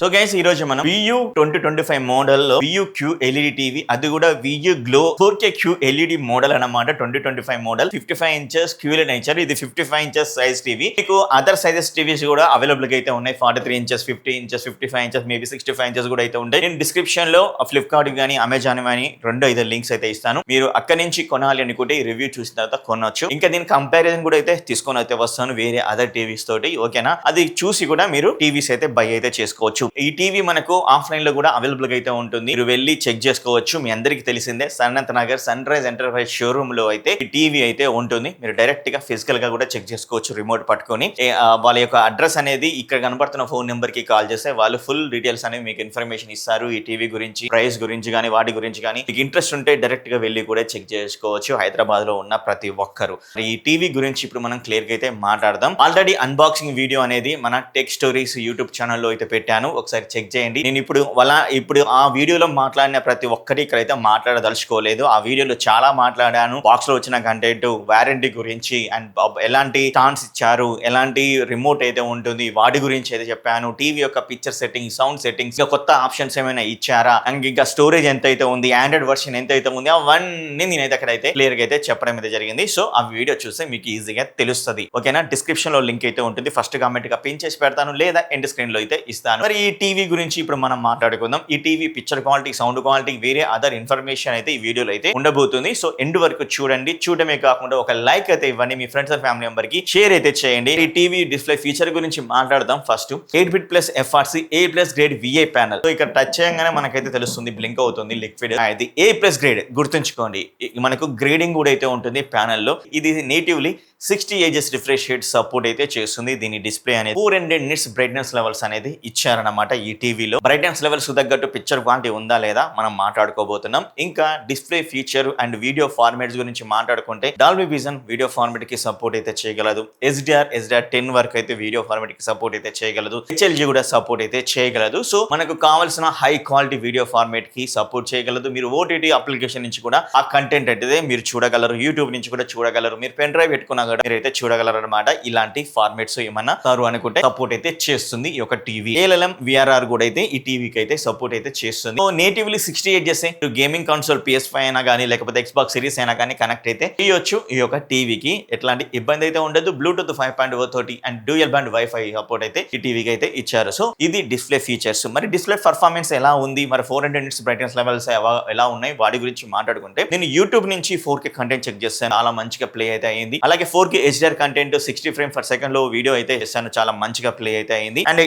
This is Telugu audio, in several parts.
సో గైస్ ఈ రోజు మనం VU 2025 మోడల్ లో VU Q LED టీవీ, అది కూడా VU Glow 4K Q LED model అన్నమాట. 2025 మోడల్ 55 ఇంచెస్ QLED ఇచ్చారు. ఇది 55 ఇంచెస్ సైజ్ టీవీ. మీకు అదర్ సైజెస్ టీవీస్ కూడా అవైలబుల్ గా అయితే ఉన్నాయి. 43 inches, 50 inches, 55 inches, maybe 65 inches కూడా అయితే ఉంటాయి. నేను డిస్క్రిప్షన్ లో ఫ్లిప్కార్ట్ గానీ అమెజాన్ గానీ రెండు అయితే లింక్స్ అయితే ఇస్తాను. మీరు అక్కడి నుంచి కొనాలి అనుకుంటే ఈ రివ్యూ చూసిన తర్వాత కొనొచ్చు. ఇంకా దీని కంపారిజన్ కూడా అయితే తీసుకొని అయితే వస్తాను వేరే అదర్ టీవీస్ తోటి. ఓకేనా, అది చూసి కూడా మీరు టీవీస్ అయితే బై అయితే చేసుకోవచ్చు. ఈ టీవీ మనకు ఆఫ్లైన్ లో కూడా అవైలబుల్ గా అయితే ఉంటుంది. మీరు వెళ్ళి చెక్ చేసుకోవచ్చు. మీ అందరికి తెలిసిందే, Sanath Nagar sunrise enterprise showroom లో అయితే ఈ టీవీ అయితే ఉంటుంది. మీరు డైరెక్ట్ గా ఫిజికల్ గా కూడా చెక్ చేసుకోవచ్చు రిమోట్ పట్టుకొని. వాళ్ళ యొక్క అడ్రస్ అనేది ఇక్కడ కనబడుతున్న ఫోన్ నెంబర్ కి కాల్ చేస్తే వాళ్ళు ఫుల్ డీటెయిల్స్ అనేవి మీకు ఇన్ఫర్మేషన్ ఇస్తారు. ఈ టీవీ గురించి, ప్రైస్ గురించి కానీ, వాటి గురించి కానీ మీకు ఇంట్రెస్ట్ ఉంటే డైరెక్ట్ గా వెళ్ళి కూడా చెక్ చేసుకోవచ్చు. హైదరాబాద్ లో ఉన్న ప్రతి ఒక్కరు ఈ టీవీ గురించి ఇప్పుడు మనం క్లియర్ గా అయితే మాట్లాడదాం. ఆల్రెడీ అన్బాక్సింగ్ వీడియో అనేది మన టెక్ స్టోరీస్ యూట్యూబ్ ఛానల్లో అయితే పెట్టాను, ఒకసారి చెక్ చేయండి. నేను ఇప్పుడు ఆ వీడియోలో మాట్లాడిన ప్రతి ఒక్కటి ఇక్కడైతే మాట్లాడదలుచుకోలేదు. ఆ వీడియోలో చాలా మాట్లాడాను. బాక్స్ లో వచ్చిన కంటెంట్, వారంటీ గురించి, అండ్ ఎలాంటి స్టాండ్స్ ఇచ్చారు, ఎలాంటి రిమోట్ అయితే ఉంటుంది వాటి గురించి అయితే చెప్పాను. టీవీ యొక్క పిక్చర్ సెట్టింగ్, సౌండ్ సెట్టింగ్స్, కొత్త ఆప్షన్స్ ఏమైనా ఇచ్చారా, అండ్ ఇంకా స్టోరేజ్ ఎంత అయితే ఉంది, ఆండ్రాయిడ్ వర్షన్ ఎంత అయితే ఉంది, అవన్నీ నేనైతే అక్కడైతే క్లియర్ గా అయితే చెప్పడం అయితే జరిగింది. సో ఆ వీడియో చూస్తే మీకు ఈజీగా తెలుస్తుంది. ఓకేనా, డిస్క్రిప్షన్ లో లింక్ అయితే ఉంటుంది. ఫస్ట్ కామెంట్ గా పిన్ చేసి పెడతాను, లేదా ఎండ్ స్క్రీన్ లో అయితే ఇస్తాను. మరి ఈ టీవీ గురించి ఇప్పుడు మనం మాట్లాడుకుందాం. ఈ TV picture quality, sound quality, వేరే అదర్ ఇన్ఫర్మేషన్ అయితే ఈ వీడియోలో అయితే ఉండబోతుంది. సో ఎండ్ వరకు చూడండి. చూడమే కాకుండా ఒక లైక్ అయితే ఇవ్వండి. మీ ఫ్రెండ్స్ అండ్ ఫ్యామిలీ మెంబర్ కి షేర్ అయితే చేయండి. ఈ టీవీ డిస్ప్లే ఫీచర్ గురించి మాట్లాడదాం. First 8 bit + FRC A+ grade VA panel. So ఇక్కడ టచ్ చేయగానే మనకైతే తెలుస్తుంది, బ్లింక్ అవుతుంది, లిక్విడ్. ఇది A+ గ్రేడ్ గుర్తుంచుకోండి. మనకు గ్రేడింగ్ కూడా అయితే ఉంటుంది ప్యానల్ లో. ఇది నేటివ్లీ 60 Hz రిఫ్రెష్ రేట్ సపోర్ట్ అయితే చేస్తుంది. దీని డిస్ప్లే అనేది 400 nits బ్రైట్నెస్ లెవెల్స్ అనేది ఇచ్చారన్నమాట. ఈ టీవీలో బ్రైట్నెస్ లెవెల్స్ తగ్గట్టు పిక్చర్ క్వాలిటీ ఉందా లేదా మనం మాట్లాడుకోబోతున్నాం. ఇంకా display feature and video formats గురించి మాట్లాడుకుంటే డాల్బీ విజన్ వీడియో ఫార్మాట్ కి సపోర్ట్ అయితే చేయగలదు. HDR10 వరకు అయితే వీడియో ఫార్మాట్ కి సపోర్ట్ అయితే చేయగలదు. HLG కూడా సపోర్ట్ అయితే చేయగలదు. సో మనకు కావాల్సిన హై క్వాలిటీ వీడియో ఫార్మాట్ కి సపోర్ట్ చేయగలదు. మీరు OTT అప్లికేషన్ నుంచి కూడా ఆ కంటెంట్ అయితే మీరు చూడగలరు. యూట్యూబ్ నుంచి కూడా చూడగలరు. మీరు పెన్ డ్రైవ్ పెట్టుకున్నా మీరైతే చూడగలరు అనమాట. ఇలాంటి ఫార్మాట్స్ ఏమన్నా అనుకుంటే సపోర్ట్ అయితే చేస్తుంది ఈ యొక్క టీవీ. ALM VRR కూడా అయితే ఈ టీవీకి అయితే సపోర్ట్ అయితే చేస్తుంది. నేటివ్లీ 60 Hz గేమింగ్ కన్సోల్ PS5 అయినా కానీ, లేకపోతే Xbox సిరీస్ అయినా కానీ కనెక్ట్ అయితే చేయొచ్చు. ఈ యొక్క టీవీకి ఎట్లాంటి ఇబ్బంది అయితే ఉండదు. బ్లూటూత్ 5.0 తోటి and dual band wifi support అయితే ఈ టీవీకి అయితే ఇచ్చారు. సో ఇది డిస్ప్లే ఫీచర్స్. మరి డిస్ప్లే పర్ఫార్మెన్స్ ఎలా ఉంది, మరి 400 nits బ్రైట్నెస్ లెవెల్స్ ఎలా ఉన్నాయి, వాటి గురించి మాట్లాడుకుంటే నేను యూట్యూబ్ నుంచి 4K కంటెంట్ చెక్ చేస్తాను. చాలా మంచిగా ప్లే అయితే అయింది. అలాగే 4K HDR కంటెంట్ 60 frames/second లో వీడియో అయితే చేశాను. చాలా మంచిగా ప్లే అయితే అయింది. అండ్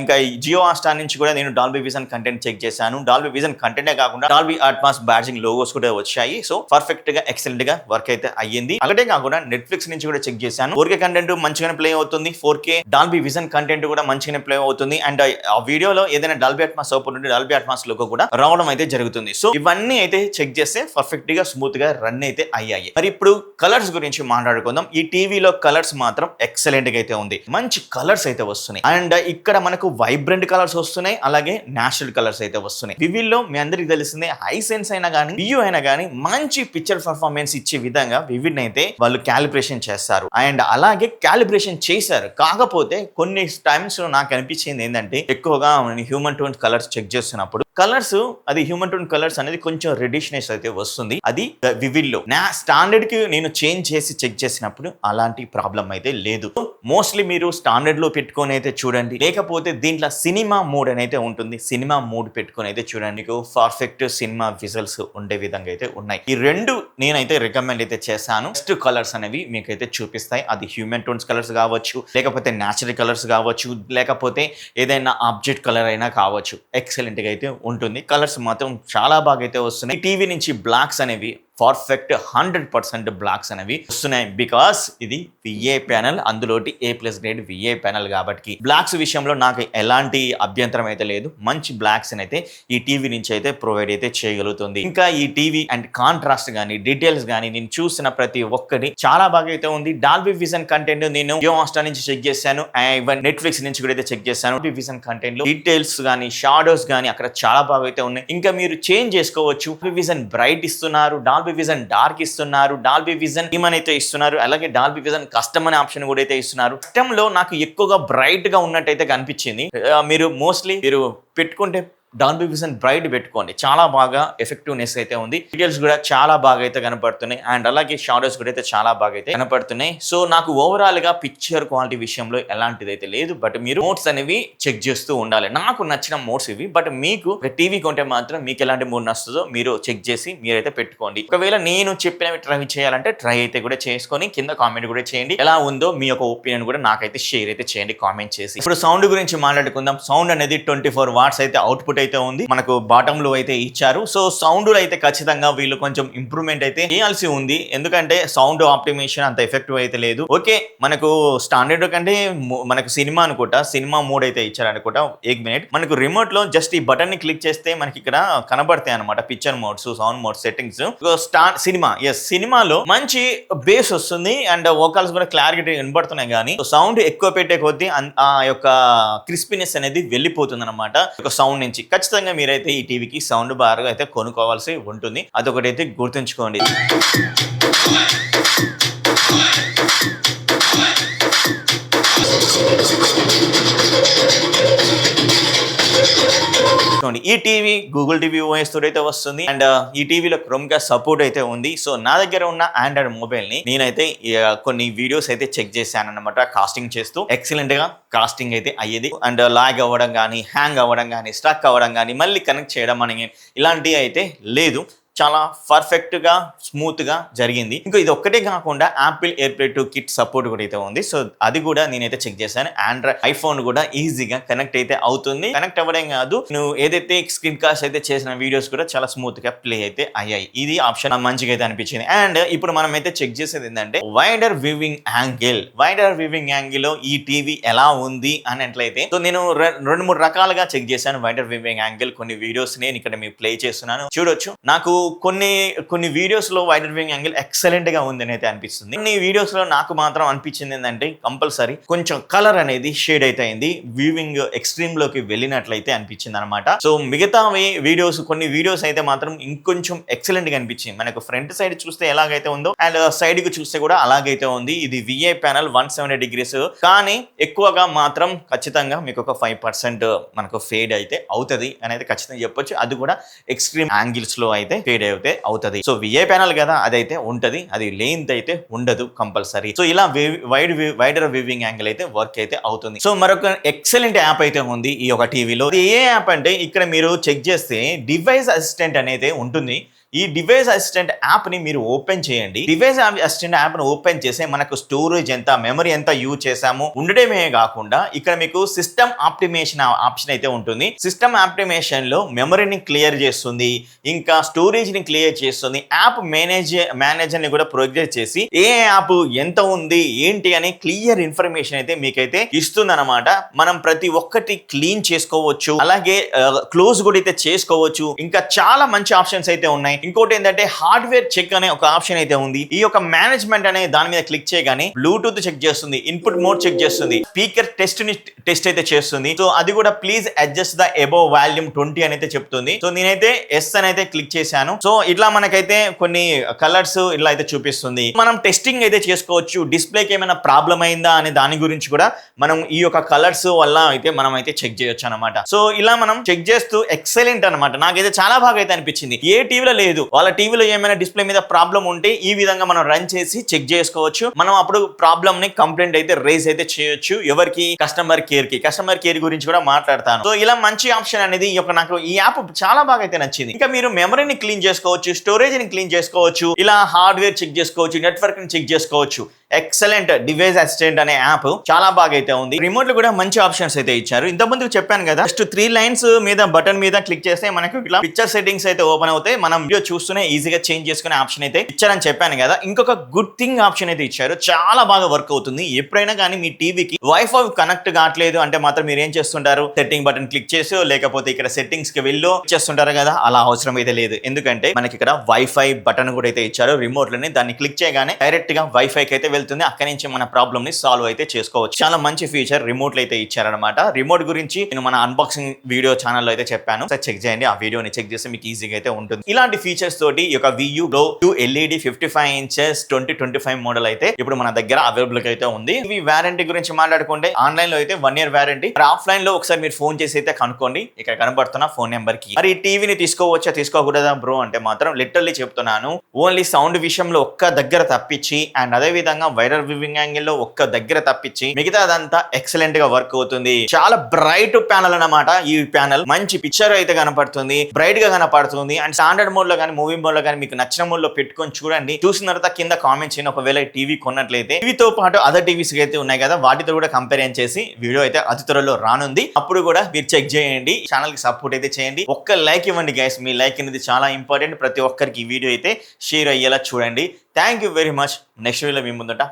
ఇంకా జియో హాట్‌స్టార్ నుంచి కూడా నేను డాల్బీ విజన్ కంటెంట్ చెక్ చేశాను. డాల్బీ విజన్ కంటెంటే కాకుండా డాల్బీ అట్మాస్ బ్యాడ్జింగ్ లోగోస్ కూడా వచ్చాయి. సో పర్ఫెక్ట్ గా, ఎక్సలెంట్ గా వర్క్ అయితే అయ్యింది. అలాగే కాకుండా నెట్ఫ్లిక్స్ నుంచి కూడా చెక్ చేశాను. 4K కంటెంట్ మంచిగానే ప్లే అవుతుంది. 4K డాల్బీ విజన్ కంటెంట్ కూడా మంచిగానే ప్లే అవుతుంది. అండ్ ఆ వీడియోలో ఏదైనా డాల్బీ అట్మాస్ సపోర్ట్ ఉంటే డాల్బీ అట్మాస్ లోగో కూడా రావడం అయితే జరుగుతుంది. సో ఇవన్నీ అయితే చెక్ చేస్తే పర్ఫెక్ట్ గా, స్మూత్ గా రన్ అయితే అయ్యాయి. మరి ఇప్పుడు కలర్స్ గురించి మాట్లాడుకుందాం. ఈ టీవీలో కలర్స్ మాత్రం ఎక్సలెంట్ గా అయితే ఉంది. మంచి కలర్స్ అయితే వస్తున్నాయి. అండ్ ఇక్కడ మనకు వైబ్రెంట్ కలర్స్ వస్తున్నాయి, అలాగే నేచురల్ కలర్స్ అయితే వస్తున్నాయి. వివిల్లో మీ అందరికి తెలిసిందే, హైసెన్స్ అయినా కానీ, VU అయినా కానీ మంచి పిక్చర్ పర్ఫార్మెన్స్ ఇచ్చే విధంగా వివిడ్ అయితే వాళ్ళు క్యాలిబ్రేషన్ చేస్తారు. అండ్ అలాగే క్యాలిబ్రేషన్ చేశారు. కాకపోతే కొన్ని టైమ్స్ లో నాకు అనిపించింది ఏంటంటే, ఎక్కువగా హ్యూమన్ టోన్ కలర్స్ చెక్ చేస్తున్నప్పుడు కలర్స్, అది హ్యూమన్ టోన్ కలర్స్ అనేది కొంచెం రెడిష్నెస్ అయితే వస్తుంది. అది వివిడ్ లో నా స్టాండర్డ్ కి నేను చేంజ్ చేసి చెక్ చేసినప్పుడు అలాంటి ప్రాబ్లం అయితే లేదు. మోస్ట్లీ మీరు స్టాండర్డ్ లో పెట్టుకొని అయితే చూడండి, లేకపోతే దీంట్లో సినిమా మోడ్ అని అయితే ఉంటుంది. సినిమా మోడ్ పెట్టుకొని అయితే చూడండి, మీకు పర్ఫెక్ట్ సినిమా విజువల్స్ ఉండే విధంగా అయితే ఉన్నాయి. ఈ రెండు నేనైతే రికమెండ్ అయితే చేశాను. బెస్ట్ కలర్స్ అనేవి మీకైతే చూపిస్తాయి. అది హ్యూమన్ టోన్స్ కలర్స్ కావచ్చు, లేకపోతే న్యాచురల్ కలర్స్ కావచ్చు, లేకపోతే ఏదైనా ఆబ్జెక్ట్ కలర్ అయినా కావచ్చు. ఎక్సలెంట్ గా అయితే ఉంటుంది. కలర్స్ మాత్రం చాలా బాగా అయితే వస్తున్నాయి. టీవీ నుంచి బ్లాక్స్ అనేవి పర్ఫెక్ట్ 100% బ్లాక్స్ అనేవి వస్తున్నాయి. బికాస్ ఇది VA ప్యానల్, అందులోటి A+ గ్రేడ్ VA ప్యానల్ కాబట్టి బ్లాక్స్ విషయంలో నాకు ఎలాంటి అభ్యంతరం అయితే లేదు. మంచి బ్లాక్స్ అయితే ఈ టీవీ నుంచి అయితే ప్రొవైడ్ అయితే చేయగలుగుతుంది. ఇంకా ఈ టీవీ అండ్ కాంట్రాస్ట్ కానీ, డీటెయిల్స్ కానీ నేను చూసిన ప్రతి ఒక్కటి చాలా బాగా అయితే ఉంది. డాల్బీ విజన్ కంటెంట్ నేను జియో హాట్‌స్టార్ నుంచి చెక్ చేశాను, ఈవెన్ నెట్ఫ్లిక్స్ నుంచి కూడా అయితే చెక్ చేశాను. డాల్బీ విజన్ కంటెంట్ లో డీటెయిల్స్ కానీ, షాడోస్ కానీ అక్కడ చాలా బాగా అయితే ఉన్నాయి. ఇంకా మీరు చేంజ్ చేసుకోవచ్చు. డాల్బీ విజన్ బ్రైట్ ఇస్తున్నారు, డాల్బీ డాల్బీ విజన్ డార్క్ ఇస్తున్నారు, డాల్బీ విజన్ థీమ్ అయితే ఇస్తున్నారు, అలాగే డాల్బీ విజన్ కస్టమ్ అనే ఆప్షన్ కూడా అయితే ఇస్తున్నారు. కస్టమ్ లో నాకు ఎక్కువగా బ్రైట్ గా ఉన్నట్టయితే కనిపించింది. మీరు మోస్ట్లీ మీరు పెట్టుకుంటే డాల్బీ విజన్ బ్రైట్ పెట్టుకోండి, చాలా బాగా ఎఫెక్టివ్నెస్ అయితే ఉంది. డీటెయిల్స్ కూడా చాలా బాగా అయితే కనపడుతున్నాయి అండ్ అలాగే షాడోస్ కూడా అయితే చాలా బాగా అయితే కనపడుతున్నాయి. సో నాకు ఓవరాల్ గా పిక్చర్ క్వాలిటీ విషయంలో ఎలాంటిది అయితే లేదు, బట్ మీరు మోడ్స్ అనేవి చెక్ చేస్తూ ఉండాలి. నాకు నచ్చిన మోడ్స్ ఇవి, బట్ మీకు ఒక టీవీ కొంటే మాత్రం మీకు ఎలాంటి మోడ్ నస్తుందో మీరు చెక్ చేసి మీరైతే పెట్టుకోండి. ఒకవేళ నేను చెప్పినవి ట్రై చేయాలంటే ట్రై అయితే కూడా చేసుకొని కింద కామెంట్ కూడా చేయండి, ఎలా ఉందో మీ యొక్క ఒపీనియన్ కూడా నాకైతే షేర్ అయితే చేయండి కామెంట్ చేసి. ఇప్పుడు సౌండ్ గురించి మాట్లాడుకుందాం. సౌండ్ అనేది 24 వాట్స్ అయితే అవుట్పుట్ అయితే ఉంది, మనకు బాటమ్ లో అయితే ఇచ్చారు. సో సౌండ్ అయితే ఖచ్చితంగా వీళ్ళు కొంచెం ఇంప్రూవ్మెంట్ అయితే చేయాల్సి ఉంది, ఎందుకంటే సౌండ్ ఆప్టిమేషన్ అంత ఎఫెక్టివ్ అయితే లేదు. ఓకే, మనకు స్టాండర్డ్ కంటే మనకు సినిమా అనుకుంటా, సినిమా మోడ్ అయితే ఇచ్చారు అనుకుంటా. 1 మినిట్ మనకు రిమోట్ లో జస్ట్ ఈ బటన్ ని క్లిక్ చేస్తే మనకి ఇక్కడ కనబడతాయి అనమాట picture modes, sound mode settings. Cinema సినిమాలో మంచి బేస్ వస్తుంది అండ్ వోకల్స్ కూడా క్లారిటీ వినబడుతున్నాయి, కానీ సౌండ్ ఎక్కువ పెట్టే కొద్దీ ఆ యొక్క క్రిస్పీనెస్ అనేది వెళ్ళిపోతుంది అనమాట సౌండ్ నుంచి. ఖచ్చితంగా మీరైతే ఈ టీవీకి సౌండ్ బాగా అయితే కొనుక్కోవాల్సి ఉంటుంది, అదొకటి అయితే గుర్తుంచుకోండి. ఈ టీవీ గూగుల్ టీవీ ఓఎస్ తోటి అయితే వస్తుంది అండ్ ఈ టీవీలో క్రోమ్కాస్ట్ సపోర్ట్ అయితే ఉంది. సో నా దగ్గర ఉన్న ఆండ్రాయిడ్ మొబైల్ ని నేనైతే కొన్ని వీడియోస్ అయితే చెక్ చేశాను అనమాట, కాస్టింగ్ చేస్తూ ఎక్సలెంట్ గా కాస్టింగ్ అయితే అయ్యేది అండ్ లాగ్ అవ్వడం కానీ, హ్యాంగ్ అవ్వడం కానీ, స్ట్రక్ అవ్వడం కానీ, మళ్ళీ కనెక్ట్ చేయడం అని ఇలాంటివి అయితే లేదు. చాలా పర్ఫెక్ట్ గా స్మూత్ గా జరిగింది. ఇంకా ఇది ఒక్కటే కాకుండా యాపిల్ ఎయిర్ప్లే 2 కిట్ సపోర్ట్ కూడా అయితే ఉంది. సో అది కూడా నేనైతే చెక్ చేశాను. ఆండ్రాయిడ్ ఐఫోన్ కూడా ఈజీగా కనెక్ట్ అయితే అవుతుంది. కనెక్ట్ అవ్వడం కాదు, నువ్వు ఏదైతే స్క్రీన్ కాస్ట్ అయితే చేసిన వీడియోస్ కూడా చాలా స్మూత్ గా ప్లే అయితే అయ్యాయి. ఇది ఆప్షన్ మంచిగా అయితే అనిపించింది. అండ్ ఇప్పుడు మనం అయితే చెక్ చేసేది ఏంటంటే wider viewing angle. Wider viewing angle లో ఈ టీవీ ఎలా ఉంది అన్నట్లయితే, సో నేను 2-3 రకాలుగా చెక్ చేశాను వైడర్ వ్యూవింగ్ యాంగిల్. కొన్ని వీడియోస్ నేను ఇక్కడ మీకు ప్లే చేస్తున్నాను, చూడొచ్చు. నాకు కొన్ని వీడియోస్ లో వైడర్ వ్యూయింగ్ యాంగిల్ ఎక్సలెంట్ గా ఉందని అయితే అనిపిస్తుంది. కొన్ని వీడియోస్ లో నాకు మాత్రం అనిపించింది ఏంటంటే కంపల్సరీ కొంచెం కలర్ అనేది షేడ్ అయితే అయింది, వ్యూవింగ్ ఎక్స్ట్రీమ్ లోకి వెళ్ళినట్లయితే అనిపించింది అనమాట. సో మిగతా వీడియోస్, కొన్ని వీడియోస్ అయితే మాత్రం ఇంకొంచెం ఎక్సలెంట్ గా అనిపించింది. మనకు ఫ్రంట్ సైడ్ చూస్తే ఎలాగైతే ఉందో అండ్ సైడ్ కి చూస్తే కూడా అలాగైతే ఉంది. ఇది VI ప్యానల్ 170 degrees, కానీ ఎక్కువగా మాత్రం ఖచ్చితంగా మీకు ఒక 5% మనకు ఫేడ్ అయితే అవుతుంది అనేది ఖచ్చితంగా చెప్పొచ్చు. అది కూడా ఎక్స్ట్రీమ్ యాంగిల్స్ లో అయితే ఫేడ్ అయితే అవుతుంది. సో VI ప్యానల్ కదా, అదైతే ఉంటది, అది లెంత్ అయితే ఉండదు కంపల్సరీ. సో ఇలా వైడర్ వ్యూవింగ్ యాంగిల్ అయితే వర్క్ అయితే అవుతుంది. సో మరొక ఎక్సలెంట్ యాప్ అయితే ఉంది ఈ యొక్క టీవీలో. ఏ యాప్ అంటే ఇక్కడ మీరు చెక్ చేస్తే డివైస్ అసిస్టెంట్ అనేది ఉంటుంది. ఈ డివైస్ అసిస్టెంట్ యాప్ ని మీరు ఓపెన్ చేయండి. డివైస్ అసిస్టెంట్ యాప్ ను ఓపెన్ చేస్తే మనకు స్టోరేజ్ ఎంత, మెమరీ ఎంత యూజ్ చేసాము ఉండడమే కాకుండా ఇక్కడ మీకు సిస్టమ్ ఆప్టిమేషన్ ఆప్షన్ అయితే ఉంటుంది. సిస్టమ్ ఆప్టిమేషన్ లో మెమరీని క్లియర్ చేస్తుంది, ఇంకా స్టోరేజ్ ని క్లియర్ చేస్తుంది. యాప్ మేనేజర్ ని కూడా ప్రోగ్రెస్ చేసి ఏ యాప్ ఎంత ఉంది ఏంటి అని క్లియర్ ఇన్ఫర్మేషన్ అయితే మీకైతే ఇస్తుంది అనమాట. మనం ప్రతి ఒక్కటి క్లీన్ చేసుకోవచ్చు, అలాగే క్లోజ్ కూడా అయితే చేసుకోవచ్చు. ఇంకా చాలా మంచి ఆప్షన్స్ అయితే ఉన్నాయి. ఇంకోటి ఏంటంటే హార్డ్వేర్ చెక్ అనే ఒక ఆప్షన్ అయితే ఉంది. ఈ యొక్క మేనేజ్మెంట్ అనే దాని మీద క్లిక్ చేయగానే బ్లూటూత్ చెక్ చేస్తుంది, ఇన్పుట్ మోడ్ చెక్ చేస్తుంది, స్పీకర్ టెస్ట్ అయితే చేస్తుంది. సో అది కూడా please adjust the above volume 20 అని అయితే చెప్తుంది. సో నేనైతే ఎస్ అని అయితే క్లిక్ చేశాను. సో ఇట్లా మనకైతే కొన్ని కలర్స్ ఇలా అయితే చూపిస్తుంది. మనం టెస్టింగ్ అయితే చేసుకోవచ్చు, డిస్ప్లేకి ఏమైనా ప్రాబ్లం అయిందా అనే దాని గురించి కూడా మనం ఈ యొక్క కలర్స్ వల్ల అయితే మనం అయితే చెక్ చేయొచ్చు అనమాట. సో ఇలా మనం చెక్ చేస్తూ ఎక్సలెంట్ అనమాట. నాకైతే చాలా బాగా అయితే అనిపించింది. ఏ టీవీలో లేదు, వాళ్ళ టీవీలో ఏమైనా డిస్ప్లే మీద ప్రాబ్లం ఉంటే ఈ విధంగా మనం రన్ చేసి చెక్ చేసుకోవచ్చు. మనం అప్పుడు ప్రాబ్లమ్ ని కంప్లైంట్ అయితే రేజ్ అయితే చేయొచ్చు. ఎవరికి? కస్టమర్ కేర్ గురించి కూడా మాట్లాడతాను. సో ఇలా మంచి ఆప్షన్ అనేది నాకు ఈ యాప్ చాలా బాగా అయితే నచ్చింది. ఇంకా మీరు మెమరీని క్లీన్ చేసుకోవచ్చు, స్టోరేజ్ ని క్లీన్ చేసుకోవచ్చు, ఇలా హార్డ్వేర్ చెక్ చేసుకోవచ్చు, నెట్వర్క్ ని చెక్ చేసుకోవచ్చు. ఎక్సలెంట్ డివైస్ అసిస్టెంట్ అనే యాప్ చాలా బాగా అయితే ఉంది. రిమోట్ లో కూడా మంచి ఆప్షన్స్ అయితే ఇచ్చారు. ఇంతకుముందు చెప్పాను కదా, జస్ట్ 3 లైన్స్ మీద బటన్ మీద క్లిక్ చేస్తే మనకు ఇలా పిక్చర్ సెట్టింగ్స్ అయితే ఓపెన్ అవుతాయి. మనం వీడియో చూస్తూనే ఈజీగా చేంజ్ చేసుకునే ఆప్షన్ అయితే ఇచ్చారని చెప్పాను కదా. ఇంకొక గుడ్ థింగ్ ఆప్షన్ అయితే ఇచ్చారు, చాలా బాగా వర్క్ అవుతుంది. ఎప్పుడైనా కానీ మీ టీవీకి వైఫై కనెక్ట్ కావట్లేదు అంటే మాత్రం మీరు ఏం చేస్తుంటారు, సెట్టింగ్ బటన్ క్లిక్ చేసి లేకపోతే ఇక్కడ సెట్టింగ్స్ కి వెళ్ళి చేస్తుంటారు కదా. అలా అవసరం అయితే లేదు, ఎందుకంటే మనకి ఇక్కడ వైఫై బటన్ కూడా అయితే ఇచ్చారు రిమోట్ లోనే. దాన్ని క్లిక్ చేయగానే డైరెక్ట్ గా వైఫై కి అయితే వెళ్తుంది, అక్కడి నుంచి మన ప్రాబ్లమ్ ని సాల్వ్ అయితే చేసుకోవచ్చు. చాలా మంచి ఫీచర్ రిమోట్ అయితే ఇచ్చారనమాట. రిమోట్ గురించి నేను మన అన్బాక్సింగ్ వీడియో ఛానల్లో అయితే చెప్పాను, చెక్ చేయండి. ఆ వీడియోని చెక్ చేస్తే మీకు ఈజీగా అయితే ఉంటుంది. ఇలాంటి ఫీచర్స్ తోటి ఈ యొక్క VU Glow QLED 55 inches 2025 model అయితే ఇప్పుడు మన దగ్గర అవైలబుల్ గా అయితే ఉంది. ఇవి వారంటీ గురించి మాట్లాడుకుంటే ఆన్లైన్ లో అయితే 1 year వారంటీ, ఆఫ్లైన్ లో ఒకసారి మీరు ఫోన్ చేసి అయితే కనుక్కోండి ఇక్కడ కనబడుతున్న ఫోన్ నెంబర్ కి. మరి ఈ టీవీని తీసుకోవచ్చా తీసుకోకూడదా బ్రో అంటే మాత్రం లిటరల్లీ చెప్తున్నాను, ఓన్లీ సౌండ్ విషయంలో ఒక్క దగ్గర తప్పించి అండ్ అదే విధంగా వైరల్ వ్యూవింగ్ యాంగిల్ లో ఒక్క దగ్గర తప్పించి మిగతా అదంతా ఎక్సలెంట్ గా వర్క్ అవుతుంది. చాలా బ్రైట్ ప్యానల్ అన్నమాట. ఈ ప్యానల్ మంచి పిక్చర్ అయితే కనపడుతుంది, బ్రైట్ గా కనపడుతుంది. అండ్ స్టాండర్డ్ మోడ్ లో కానీ మూవీ మోడ్ లో కానీ మీకు నచ్చిన మోడ్ లో పెట్టుకొని చూడండి. చూసిన తర్వాత కింద కామెంట్ చేయండి. ఒకవేళ టీవీ కొన్నట్లయితే టీవీతో పాటు అదర్ టీవీస్ అయితే ఉన్నాయి కదా, వాటితో కూడా కంపేర్ చేసి వీడియో అయితే అతి త్వరలో రానుంది. అప్పుడు కూడా మీరు చెక్ చేయండి, ఛానల్ కి సపోర్ట్ అయితే చేయండి. ఒక్క లైక్ ఇవ్వండి గైస్, మీ లైక్ అనేది చాలా ఇంపార్టెంట్. ప్రతి ఒక్కరికి ఈ వీడియో అయితే షేర్ అయ్యేలా చూడండి. Thank you very much. Next వీడియోలో మీ ముందుంటా.